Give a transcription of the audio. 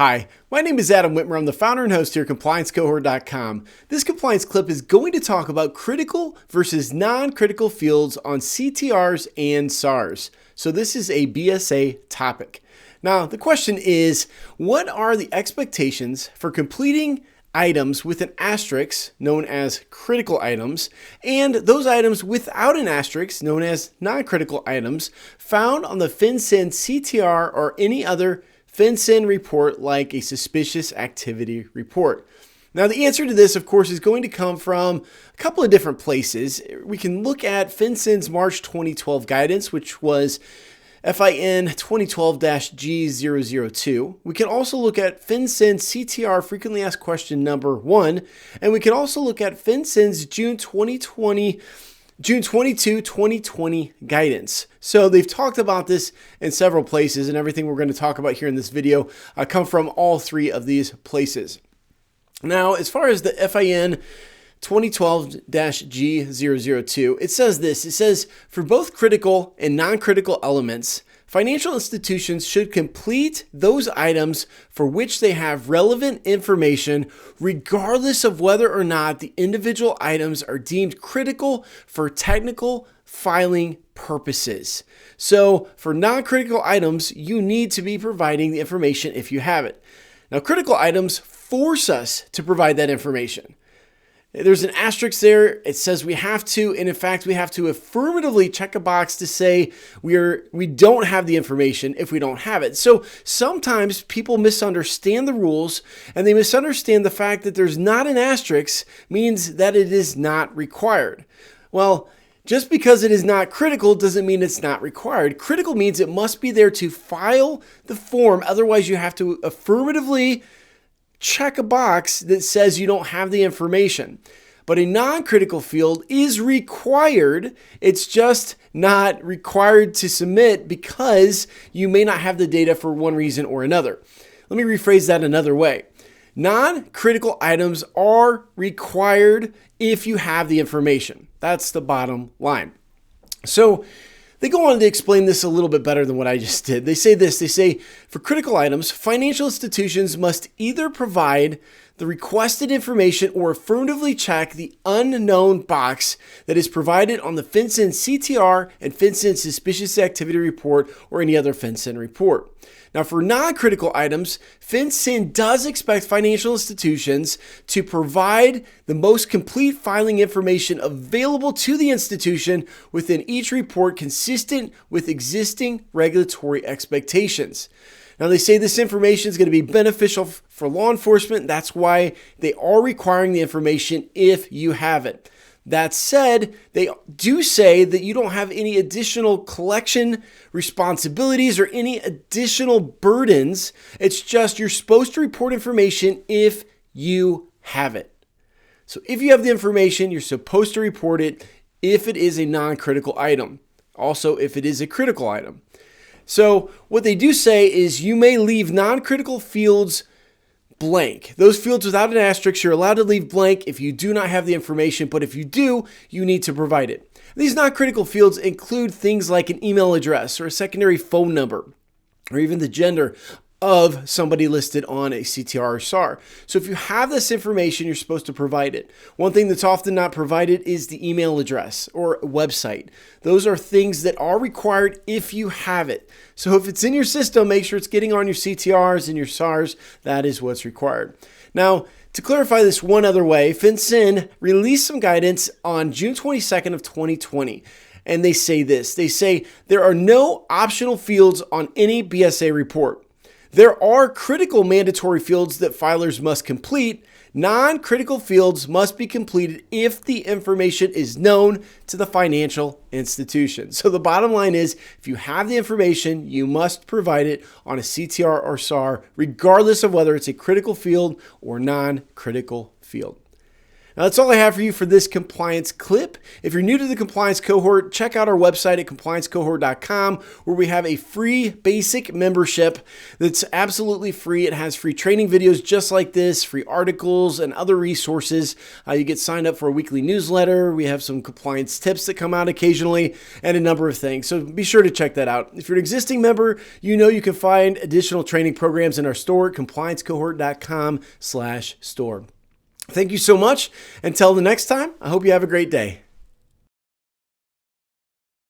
Hi, my name is Adam Whitmer. I'm the founder and host here at ComplianceCohort.com. This compliance clip is going to talk about critical versus non-critical fields on CTRs and SARs. So this is a BSA topic. Now, the question is, what are the expectations for completing items with an asterisk, known as critical items, and those items without an asterisk, known as non-critical items, found on the FinCEN CTR or any other FinCEN report like a suspicious activity report? Now, the answer to this, of course, is going to come from a couple of different places. We can look at FinCEN's March 2012 guidance, which was FIN 2012-G002. We can also look at FinCEN CTR frequently asked question number 1, and we can also look at FinCEN's June 22, 2020 guidance. So they've talked about this in several places, and everything we're going to talk about here in this video come from all three of these places. Now, as far as the FIN 2012-G002, it says this. It says, for both critical and non-critical elements, financial institutions should complete those items for which they have relevant information, regardless of whether or not the individual items are deemed critical for technical filing purposes. So for non-critical items, you need to be providing the information if you have it. Now, critical items force us to provide that information. There's an asterisk there. It says we have to, and in fact, we have to affirmatively check a box to say we don't have the information if we don't have it. So sometimes people misunderstand the rules, and they misunderstand the fact that there's not an asterisk means that it is not required. Well, just because it is not critical doesn't mean it's not required. Critical means it must be there to file the form. Otherwise, you have to affirmatively check a box that says you don't have the information. But a non-critical field is required. It's just not required to submit because you may not have the data for one reason or another. Let me rephrase that another way. Non-critical items are required if you have the information. That's the bottom line. So they go on to explain this a little bit better than what I just did. They say this, they say, for critical items, financial institutions must either provide the requested information or affirmatively check the unknown box that is provided on the FinCEN CTR and FinCEN Suspicious Activity Report or any other FinCEN report. Now, for non-critical items, FinCEN does expect financial institutions to provide the most complete filing information available to the institution within each report consistent with existing regulatory expectations. Now, they say this information is going to be beneficial for law enforcement. That's why they are requiring the information if you have it. That said, they do say that you don't have any additional collection responsibilities or any additional burdens. It's just you're supposed to report information if you have it. So if you have the information, you're supposed to report it if it is a non-critical item. Also, if it is a critical item. So what they do say is you may leave non-critical fields blank. Those fields without an asterisk, you're allowed to leave blank if you do not have the information, but if you do, you need to provide it. These non-critical fields include things like an email address or a secondary phone number, or even the gender of somebody listed on a CTR or SAR. So if you have this information, you're supposed to provide it. One thing that's often not provided is the email address or website. Those are things that are required if you have it. So if it's in your system, make sure it's getting on your CTRs and your SARs. That is what's required. Now, to clarify this one other way, FinCEN released some guidance on June 22nd of 2020. And they say this. They say there are no optional fields on any BSA report. There are critical mandatory fields that filers must complete. Non-critical fields must be completed if the information is known to the financial institution. So the bottom line is, if you have the information, you must provide it on a CTR or SAR, regardless of whether it's a critical field or non-critical field. Now, that's all I have for you for this compliance clip. If you're new to the compliance cohort, check out our website at compliancecohort.com, where we have a free basic membership that's absolutely free. It has free training videos just like this, free articles and other resources. You get signed up for a weekly newsletter. We have some compliance tips that come out occasionally and a number of things. So be sure to check that out. If you're an existing member, you know you can find additional training programs in our store at compliancecohort.com/store. Thank you so much. Until the next time, I hope you have a great day.